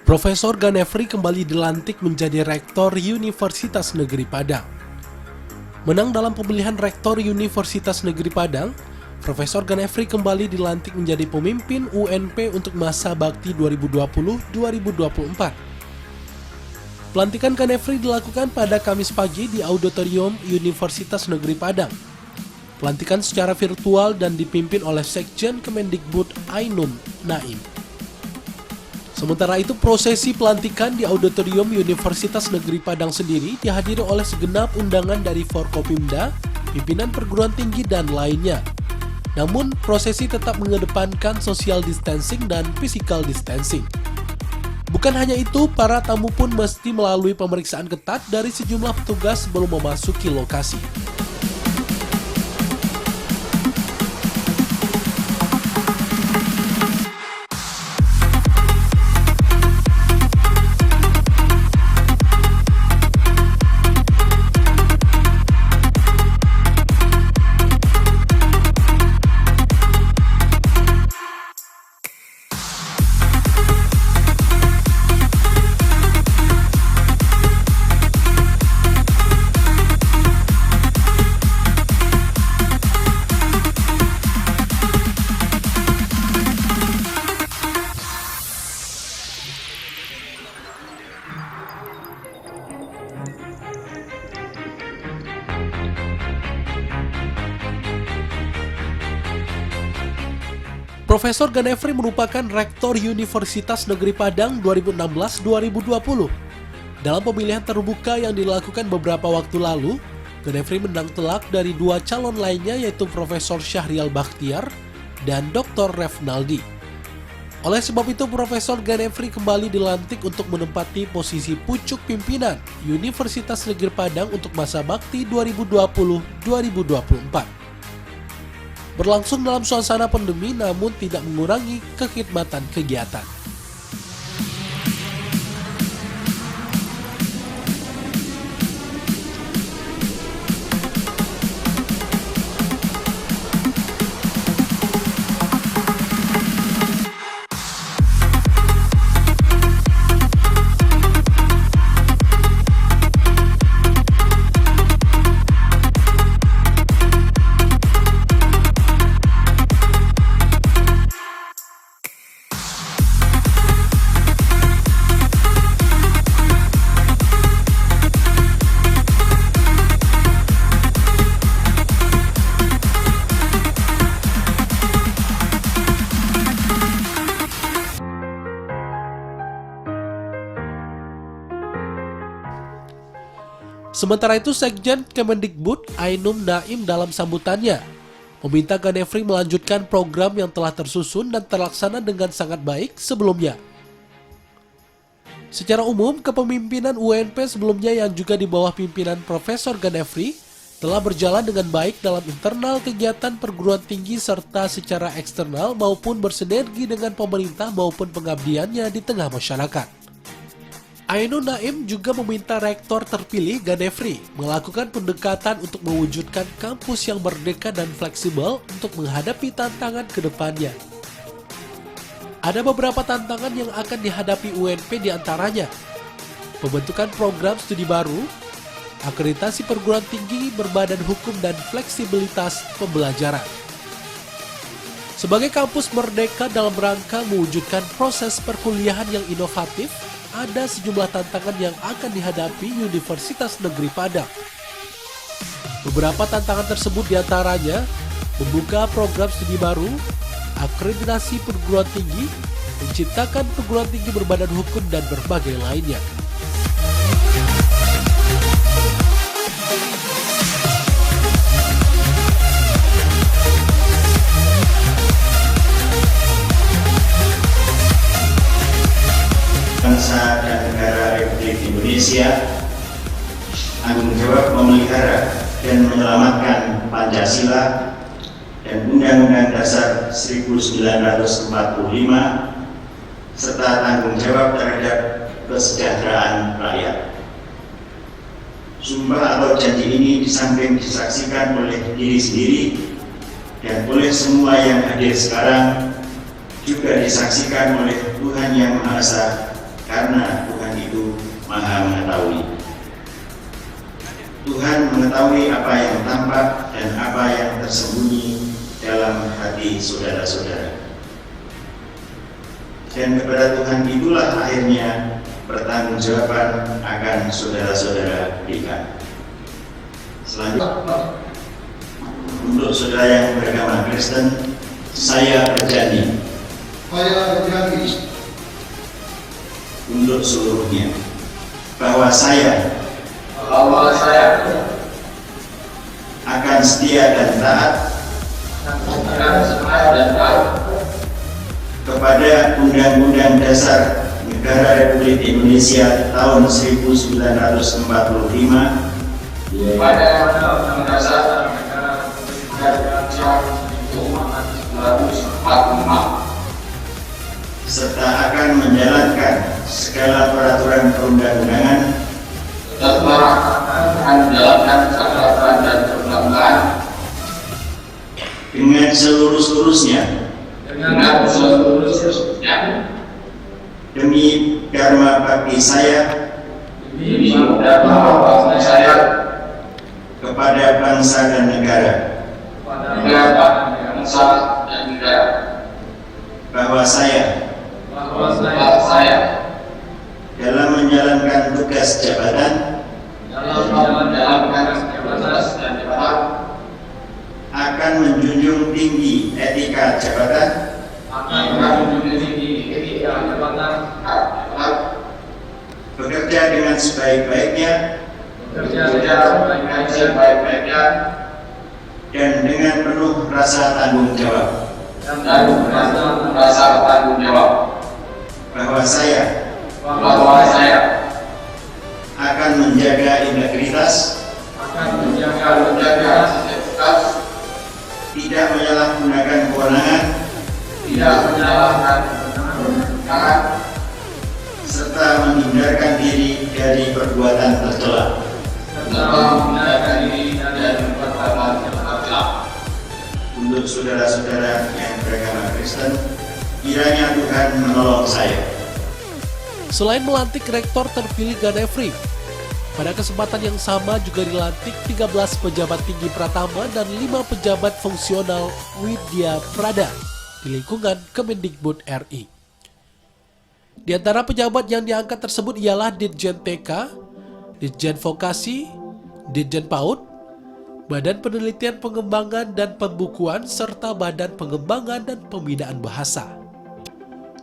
Profesor Ganefri kembali dilantik menjadi Rektor Universitas Negeri Padang. Menang dalam pemilihan Rektor Universitas Negeri Padang, Profesor Ganefri kembali dilantik menjadi pemimpin UNP untuk masa bakti 2020-2024. Pelantikan Ganefri dilakukan pada Kamis pagi di Auditorium Universitas Negeri Padang. Pelantikan secara virtual dan dipimpin oleh Sekjen Kemendikbud Ainun Naim. Sementara itu, prosesi pelantikan di Auditorium Universitas Negeri Padang sendiri dihadiri oleh segenap undangan dari Forkopimda, pimpinan perguruan tinggi, dan lainnya. Namun, prosesi tetap mengedepankan social distancing dan physical distancing. Bukan hanya itu, para tamu pun mesti melalui pemeriksaan ketat dari sejumlah petugas sebelum memasuki lokasi. Profesor Ganefri merupakan Rektor Universitas Negeri Padang 2016-2020. Dalam pemilihan terbuka yang dilakukan beberapa waktu lalu, Ganefri menang telak dari dua calon lainnya yaitu Profesor Syahrial Bakhtiar dan Dr. Refnaldi. Oleh sebab itu, Profesor Ganefri kembali dilantik untuk menempati posisi pucuk pimpinan Universitas Negeri Padang untuk masa bakti 2020-2024. Berlangsung dalam suasana pandemi namun tidak mengurangi kekhidmatan kegiatan. Sementara itu, Sekjen Kemendikbud Ainun Naim dalam sambutannya meminta Ganefri melanjutkan program yang telah tersusun dan terlaksana dengan sangat baik sebelumnya. Secara umum, kepemimpinan UNP sebelumnya yang juga di bawah pimpinan Profesor Ganefri telah berjalan dengan baik dalam internal kegiatan perguruan tinggi serta secara eksternal maupun bersinergi dengan pemerintah maupun pengabdiannya di tengah masyarakat. Ainun Naim juga meminta Rektor terpilih Ganefri melakukan pendekatan untuk mewujudkan kampus yang merdeka dan fleksibel untuk menghadapi tantangan ke depannya. Ada beberapa tantangan yang akan dihadapi UNP diantaranya pembentukan program studi baru, akreditasi perguruan tinggi berbadan hukum dan fleksibilitas pembelajaran. Sebagai kampus merdeka dalam rangka mewujudkan proses perkuliahan yang inovatif, ada sejumlah tantangan yang akan dihadapi Universitas Negeri Padang. Beberapa tantangan tersebut diantaranya membuka program studi baru, akreditasi perguruan tinggi, menciptakan perguruan tinggi berbadan hukum, dan berbagai lainnya. Bangsa dan negara Republik Indonesia tanggung jawab memelihara dan menyelamatkan Pancasila dan Undang-Undang Dasar 1945 serta tanggung jawab terhadap kesejahteraan rakyat. Sumpah atau janji ini di samping disaksikan oleh diri sendiri dan oleh semua yang hadir sekarang, juga disaksikan oleh Tuhan Yang Maha Esa karena Tuhan itu Maha Mengetahui. Tuhan mengetahui apa yang tampak dan apa yang tersembunyi dalam hati saudara-saudara. Dan kepada Tuhan itulah akhirnya pertanggungjawaban akan saudara-saudara berikan. Selanjutnya, untuk saudara yang beragama Kristen, saya berjanji untuk seluruhnya bahwa saya akan setia dan taat kepada Undang-Undang Dasar Negara Republik Indonesia tahun 1945 serta akan menjalankan segala peraturan perundang-undangan dengan seluruh-seluruhnya demi dharma bakti saya kepada bangsa dan negara, bahwa saya dalam menjalankan tugas jabatan akan menjunjung tinggi etika jabatan, bekerja dengan sebaik-baiknya dan dengan penuh rasa tanggung jawab, bahwa saya akan menjaga integritas, tidak menyalahgunakan kewenangan, serta menghindarkan diri dari perbuatan tercela. Untuk saudara-saudara yang beragama Kristen, kiranya Tuhan menolong saya. Selain melantik rektor terpilih Ganefri, pada kesempatan yang sama juga dilantik 13 pejabat tinggi Pratama dan 5 pejabat fungsional Widya Prada di lingkungan Kemendikbud RI. Di antara pejabat yang diangkat tersebut ialah Ditjen TK, Ditjen Vokasi, Ditjen PAUD, Badan Penelitian Pengembangan dan Pembukuan, serta Badan Pengembangan dan Pembinaan Bahasa.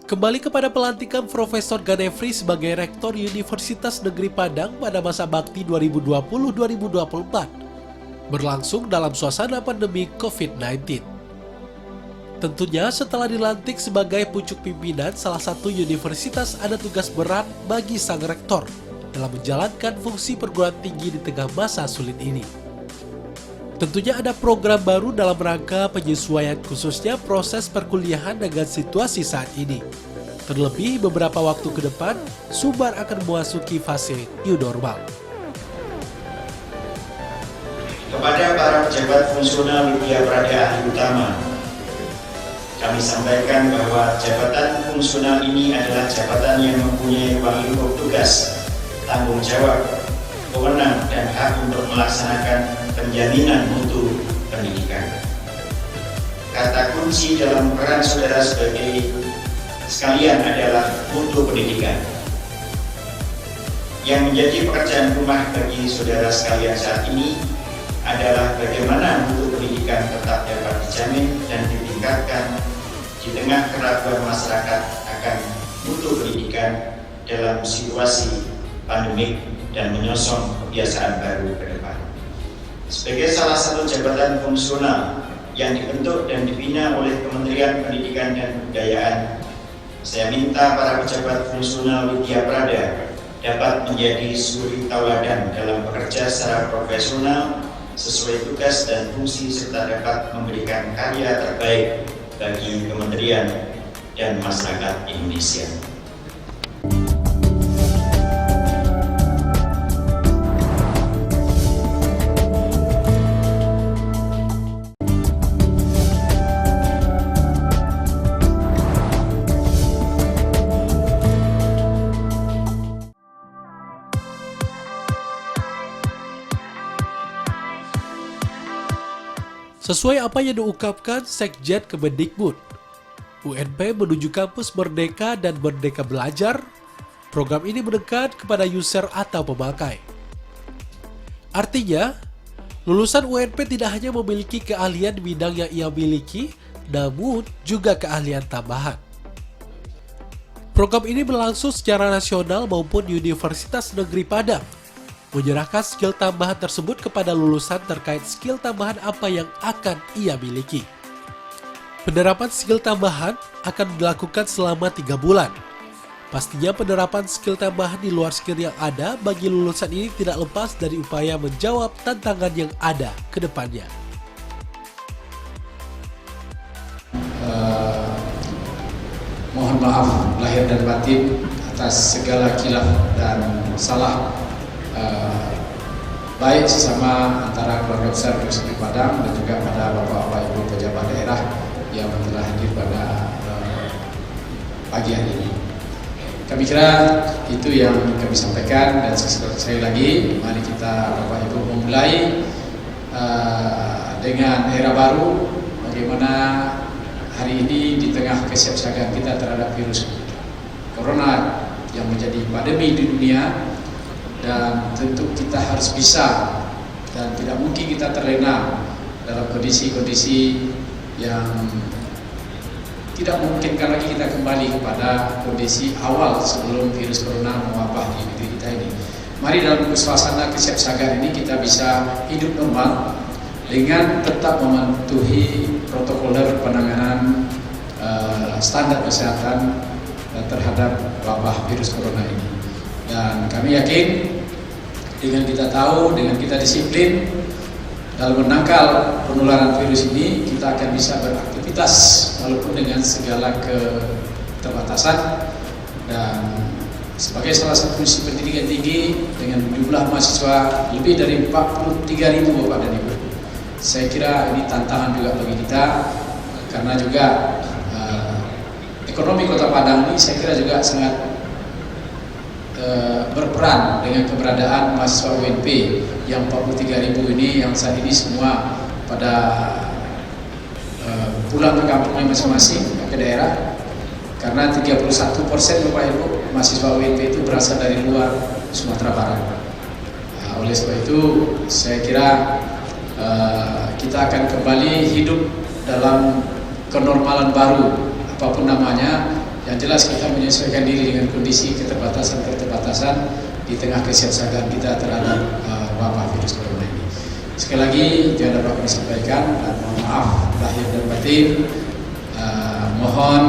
Kembali kepada pelantikan Profesor Ganefri sebagai Rektor Universitas Negeri Padang pada masa bakti 2020-2024, berlangsung dalam suasana pandemi COVID-19. Tentunya setelah dilantik sebagai pucuk pimpinan salah satu universitas, ada tugas berat bagi sang rektor dalam menjalankan fungsi perguruan tinggi di tengah masa sulit ini. Tentunya ada program baru dalam rangka penyesuaian khususnya proses perkuliahan dengan situasi saat ini. Terlebih beberapa waktu ke depan, Sumbar akan memasuki fase new normal. Kepada para pejabat fungsional Widya Prada ahli utama, kami sampaikan bahwa jabatan fungsional ini adalah jabatan yang mempunyai ruang lingkup tugas, tanggung jawab, wewenang, dan hak untuk melaksanakan penjaminan mutu pendidikan. Kata kunci dalam peran saudara sebagai sekalian adalah mutu pendidikan. Yang menjadi pekerjaan rumah bagi saudara sekalian saat ini adalah bagaimana mutu pendidikan tetap dapat dijamin dan ditingkatkan di tengah keraguan masyarakat akan mutu pendidikan dalam situasi pandemik dan menyosong kebiasaan baru ke depan. Sebagai salah satu jabatan fungsional yang dibentuk dan dibina oleh Kementerian Pendidikan dan Kebudayaan, saya minta para pejabat fungsional Widya Prada dapat menjadi suri tauladan dalam bekerja secara profesional sesuai tugas dan fungsi serta dapat memberikan karya terbaik bagi kementerian dan masyarakat Indonesia. Sesuai apa yang diungkapkan Sekjen Kemendikbud, UNP menuju kampus Merdeka dan Merdeka Belajar. Program ini mendekat kepada user atau pemakai. Artinya, lulusan UNP tidak hanya memiliki keahlian di bidang yang ia miliki, namun juga keahlian tambahan. Program ini berlangsung secara nasional maupun di Universitas Negeri Padang, menyerahkan skill tambahan tersebut kepada lulusan terkait skill tambahan apa yang akan ia miliki. Penerapan skill tambahan akan dilakukan selama 3 bulan. Pastinya penerapan skill tambahan di luar skill yang ada bagi lulusan ini tidak lepas dari upaya menjawab tantangan yang ada ke depannya. Mohon maaf lahir dan batin atas segala khilaf dan salah baik sesama antara keluarga besar Universitas Padang dan juga pada bapak-bapak ibu pejabat daerah yang telah hadir pada pagi hari ini. Kami kira itu yang kami sampaikan, dan sekali lagi mari kita bapak ibu memulai dengan era baru, bagaimana hari ini di tengah kesiapsiagaan kita terhadap virus corona yang menjadi pandemi di dunia. Dan tentu kita harus bisa dan tidak mungkin kita terlena dalam kondisi-kondisi yang tidak memungkinkan lagi kita kembali kepada kondisi awal sebelum virus corona mewabah di negeri kita ini. Mari dalam suasana kesiapsiagaan ini kita bisa hidup normal dengan tetap mematuhi protokoler penanganan standar kesehatan terhadap wabah virus corona ini. Dan kami yakin dengan kita tahu, dengan kita disiplin dalam menangkal penularan virus ini, kita akan bisa beraktivitas walaupun dengan segala keterbatasan. Dan sebagai salah satu institusi pendidikan tinggi dengan jumlah mahasiswa lebih dari 43.000 Bapak dan Ibu, saya kira ini tantangan juga bagi kita, karena juga ekonomi Kota Padang ini saya kira juga sangat berperan dengan keberadaan mahasiswa UNP yang 43.000 ini, yang saat ini semua pada pulang ke kampungnya masing-masing ke daerah, karena 31% Bapak Ibu mahasiswa UNP itu berasal dari luar Sumatera Barat. Oleh sebab itu saya kira kita akan kembali hidup dalam kenormalan baru apapun namanya. Yang jelas kita menyesuaikan diri dengan kondisi keterbatasan-keterbatasan di tengah kesiapsiagaan kita terhadap wabah virus corona ini. Sekali lagi itu yang dapat kami sampaikan, dan mohon maaf lahir dan batin. Mohon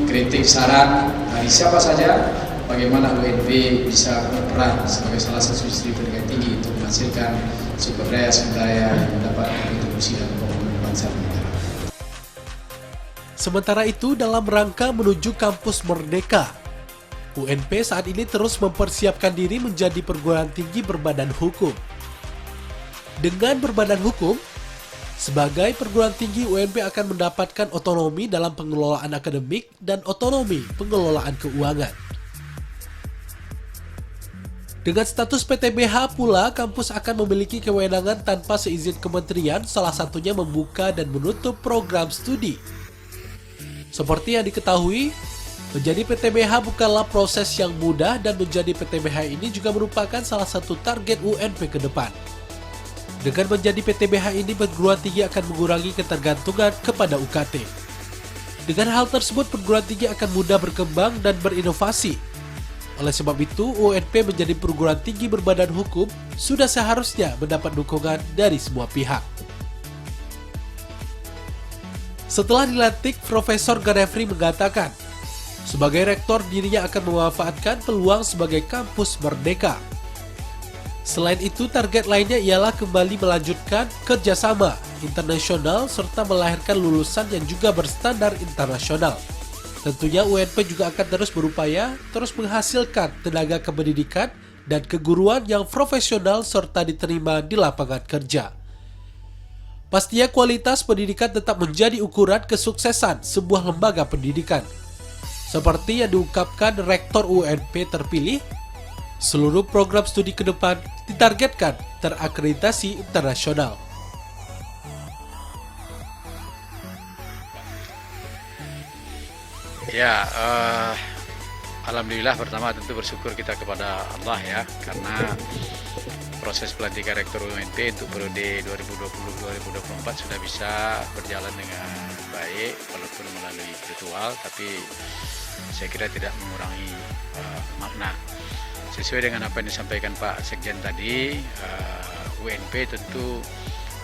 kritik saran dari siapa saja bagaimana UNP bisa berperan sebagai salah satu institusi pendidikan tinggi untuk menghasilkan sumber daya yang dapat berkontribusi dalam pembangunan bangsa dan negara. Sementara itu, dalam rangka menuju kampus Merdeka, UNP saat ini terus mempersiapkan diri menjadi perguruan tinggi berbadan hukum. Dengan berbadan hukum, sebagai perguruan tinggi UNP akan mendapatkan otonomi dalam pengelolaan akademik dan otonomi pengelolaan keuangan. Dengan status PTBH pula, kampus akan memiliki kewenangan tanpa seizin kementerian, salah satunya membuka dan menutup program studi. Seperti yang diketahui, menjadi PTBH bukanlah proses yang mudah, dan menjadi PTBH ini juga merupakan salah satu target UNP ke depan. Dengan menjadi PTBH ini, perguruan tinggi akan mengurangi ketergantungan kepada UKT. Dengan hal tersebut, perguruan tinggi akan mudah berkembang dan berinovasi. Oleh sebab itu, UNP menjadi perguruan tinggi berbadan hukum sudah seharusnya mendapat dukungan dari semua pihak. Setelah dilantik, Profesor Ganefri mengatakan, sebagai rektor dirinya akan memanfaatkan peluang sebagai kampus merdeka. Selain itu, target lainnya ialah kembali melanjutkan kerjasama internasional serta melahirkan lulusan yang juga berstandar internasional. Tentunya UNP juga akan terus berupaya terus menghasilkan tenaga kependidikan dan keguruan yang profesional serta diterima di lapangan kerja. Pastinya kualitas pendidikan tetap menjadi ukuran kesuksesan sebuah lembaga pendidikan. Seperti yang diungkapkan Rektor UNP terpilih, seluruh program studi ke depan ditargetkan terakreditasi internasional. Ya, alhamdulillah pertama tentu bersyukur kita kepada Allah ya, karena proses pelantikan Rektor UNP untuk periode 2020-2024 sudah bisa berjalan dengan baik, walaupun melalui virtual, tapi saya kira tidak mengurangi makna. Sesuai dengan apa yang disampaikan Pak Sekjen tadi, UNP tentu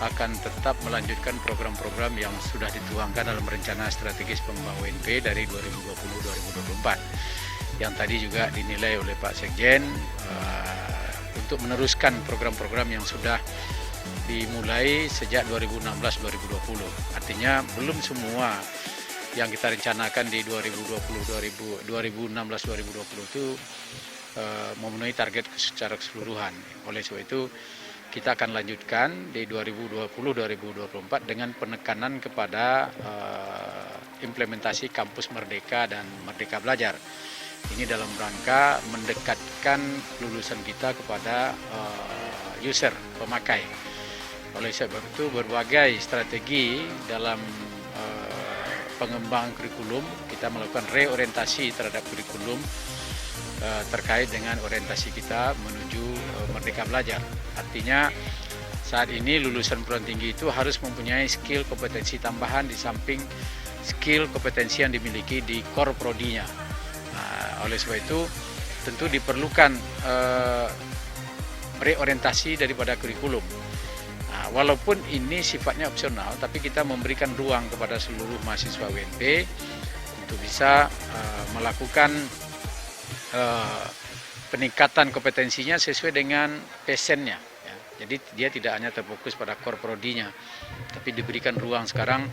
akan tetap melanjutkan program-program yang sudah dituangkan dalam rencana strategis pengembangan UNP dari 2020-2024 yang tadi juga dinilai oleh Pak Sekjen untuk meneruskan program-program yang sudah dimulai sejak 2016-2020. Artinya belum semua yang kita rencanakan di 2016-2020 itu memenuhi target secara keseluruhan. Oleh sebab itu kita akan lanjutkan di 2020-2024 dengan penekanan kepada implementasi kampus Merdeka dan Merdeka Belajar. Ini dalam rangka mendekatkan lulusan kita kepada user, pemakai. Oleh sebab itu berbagai strategi dalam pengembangan kurikulum, kita melakukan reorientasi terhadap kurikulum terkait dengan orientasi kita menuju Merdeka Belajar. Artinya saat ini lulusan perguruan tinggi itu harus mempunyai skill kompetensi tambahan di samping skill kompetensi yang dimiliki di core prodinya. Oleh sebab itu tentu diperlukan reorientasi daripada kurikulum. Walaupun ini sifatnya opsional, tapi kita memberikan ruang kepada seluruh mahasiswa UNP untuk bisa melakukan peningkatan kompetensinya sesuai dengan passionnya. Ya. Jadi dia tidak hanya terfokus pada core prodinya, tapi diberikan ruang sekarang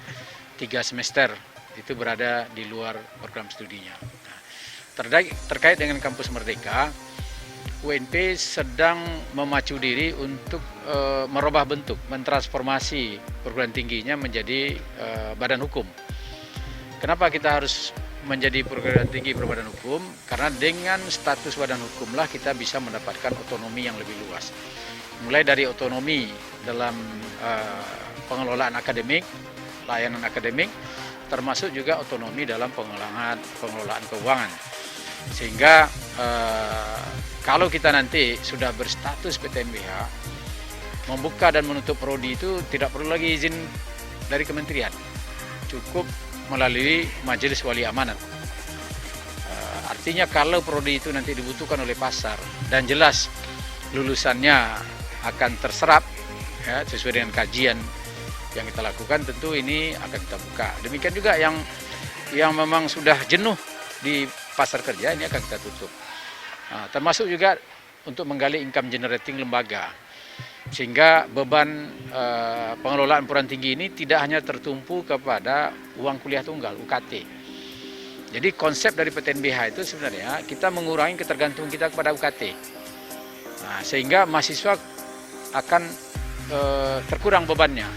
3 semester itu berada di luar program studinya. Nah, terkait dengan kampus Merdeka, UNP sedang memacu diri untuk merubah bentuk, mentransformasi perguruan tingginya menjadi badan hukum. Kenapa kita harus menjadi perguruan tinggi berbadan hukum? Karena dengan status badan hukumlah kita bisa mendapatkan otonomi yang lebih luas. Mulai dari otonomi dalam pengelolaan akademik, layanan akademik, termasuk juga otonomi dalam pengelolaan keuangan. Sehingga kalau kita nanti sudah berstatus PTNBH, membuka dan menutup prodi itu tidak perlu lagi izin dari kementerian, cukup melalui Majelis Wali Amanat. Artinya kalau prodi itu nanti dibutuhkan oleh pasar dan jelas lulusannya akan terserap ya, sesuai dengan kajian yang kita lakukan, tentu ini akan kita buka. Demikian juga yang memang sudah jenuh di pasar kerja, ini akan kita tutup. Termasuk juga untuk menggali income generating lembaga, sehingga beban pengelolaan perguruan tinggi ini tidak hanya tertumpu kepada uang kuliah tunggal UKT. Jadi konsep dari PTNBH itu sebenarnya kita mengurangi ketergantungan kita kepada UKT. Sehingga mahasiswa akan terkurang bebannya.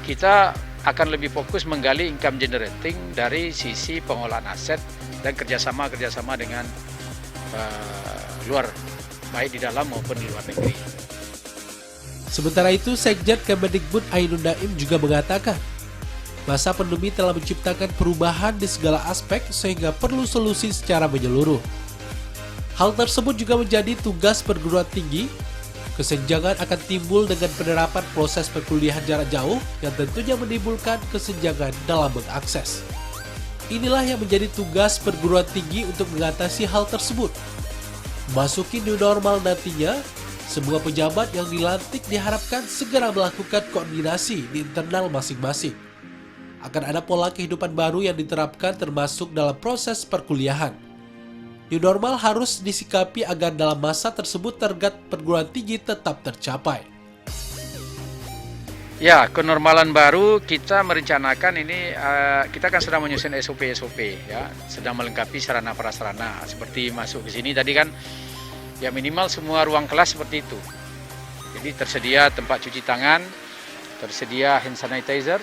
Kita akan lebih fokus menggali income generating dari sisi pengolahan aset dan kerjasama dengan luar, baik di dalam maupun di luar negeri. Sementara itu, Sekjen Kemendikbud Ainun Naim juga mengatakan, masa pandemi telah menciptakan perubahan di segala aspek sehingga perlu solusi secara menyeluruh. Hal tersebut juga menjadi tugas perguruan tinggi. Kesenjangan akan timbul dengan penerapan proses perkuliahan jarak jauh yang tentunya menimbulkan kesenjangan dalam mengakses. Inilah yang menjadi tugas perguruan tinggi untuk mengatasi hal tersebut. Memasuki new normal nantinya, semua pejabat yang dilantik diharapkan segera melakukan koordinasi di internal masing-masing. Akan ada pola kehidupan baru yang diterapkan termasuk dalam proses perkuliahan. New normal harus disikapi agar dalam masa tersebut target perguruan tinggi tetap tercapai. Ya, kenormalan baru kita merencanakan ini, kita kan sedang menyusun SOP ya, sedang melengkapi sarana prasarana. Seperti masuk ke sini tadi kan, ya minimal semua ruang kelas seperti itu. Jadi tersedia tempat cuci tangan, tersedia hand sanitizer,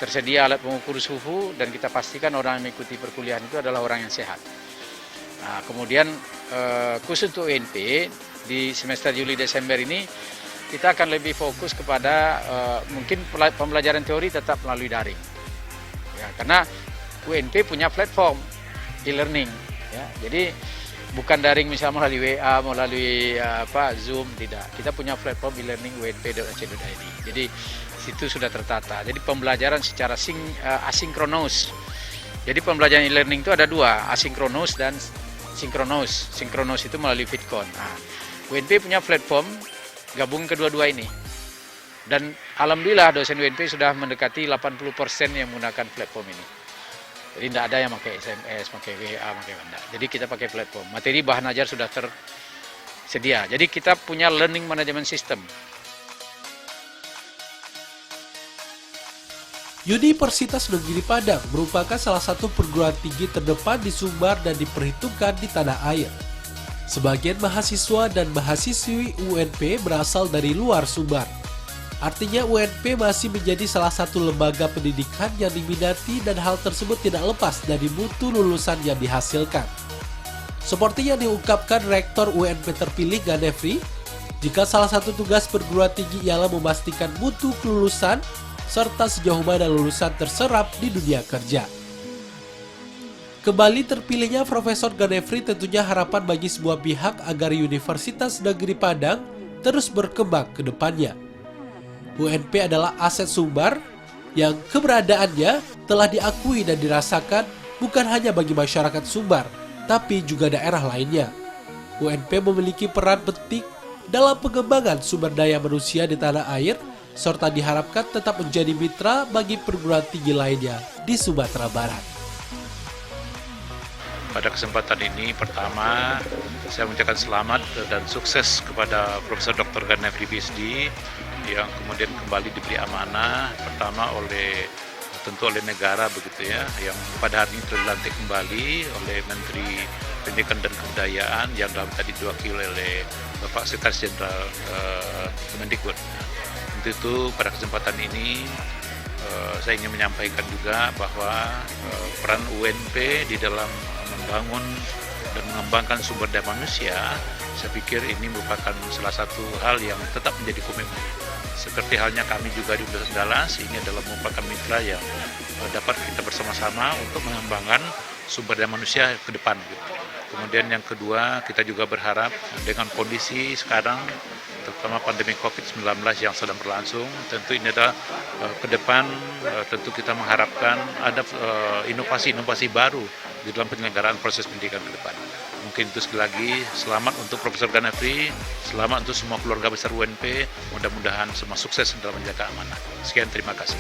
tersedia alat pengukur suhu, dan kita pastikan orang yang mengikuti perkuliahan itu adalah orang yang sehat. Nah, kemudian khusus untuk UNP di semester Juli-Desember ini kita akan lebih fokus kepada mungkin pembelajaran teori tetap melalui daring. Ya, karena UNP punya platform e-learning ya. Jadi bukan daring misalnya melalui WA, melalui Zoom, tidak. Kita punya platform e-learning unp.ac.id. Jadi situ sudah tertata. Jadi pembelajaran secara asinkronus. Jadi pembelajaran e-learning itu ada dua, asinkronus dan sinkronus. Sinkronus itu melalui Vidcon. Nah, UNP punya platform gabung kedua-dua ini. Dan alhamdulillah dosen UNP sudah mendekati 80% yang menggunakan platform ini. Jadi tidak ada yang pakai SMS, pakai WA, pakai benda. Jadi kita pakai platform. Materi bahan ajar sudah tersedia. Jadi kita punya learning management system. Universitas Negeri Padang merupakan salah satu perguruan tinggi terdepan di Sumbar dan diperhitungkan di tanah air. Sebagian mahasiswa dan mahasiswi UNP berasal dari luar Sumbar. Artinya UNP masih menjadi salah satu lembaga pendidikan yang diminati dan hal tersebut tidak lepas dari mutu lulusan yang dihasilkan. Seperti yang diungkapkan Rektor UNP terpilih Ganefri, jika salah satu tugas perguruan tinggi ialah memastikan mutu kelulusan serta sejauh mana lulusan terserap di dunia kerja. Kembali terpilihnya Profesor Ganefri tentunya harapan bagi sebuah pihak agar Universitas Negeri Padang terus berkembang ke depannya. UNP adalah aset Sumbar yang keberadaannya telah diakui dan dirasakan bukan hanya bagi masyarakat Sumbar, tapi juga daerah lainnya. UNP memiliki peran penting dalam pengembangan sumber daya manusia di tanah air, serta diharapkan tetap menjadi mitra bagi perguruan tinggi lainnya di Sumatera Barat. Pada kesempatan ini, pertama, saya mengucapkan selamat dan sukses kepada Profesor Dr. Ganefri PhD yang kemudian kembali diberi amanah, pertama tentu oleh negara begitu ya, yang pada hari ini telah dilantik kembali oleh Menteri Pendidikan dan Kebudayaan yang dalam tadi diwakili oleh Bapak Sekretaris Jenderal Kemendikbud. Untuk itu pada kesempatan ini saya ingin menyampaikan juga bahwa peran UNP di dalam membangun dan mengembangkan sumber daya manusia, saya pikir ini merupakan salah satu hal yang tetap menjadi komitmen. Seperti halnya kami juga di Universitas Andalas, ini adalah merupakan mitra yang dapat kita bersama-sama untuk mengembangkan sumber daya manusia ke depan. Kemudian yang kedua, kita juga berharap dengan kondisi sekarang, terutama pandemi COVID-19 yang sedang berlangsung, tentu ini adalah ke depan tentu kita mengharapkan ada inovasi-inovasi baru di dalam penyelenggaraan proses pendidikan ke depan. Mungkin itu sekali lagi, selamat untuk Profesor Ganefri, selamat untuk semua keluarga besar UNP, mudah-mudahan semua sukses dalam menjaga amanah. Sekian, terima kasih.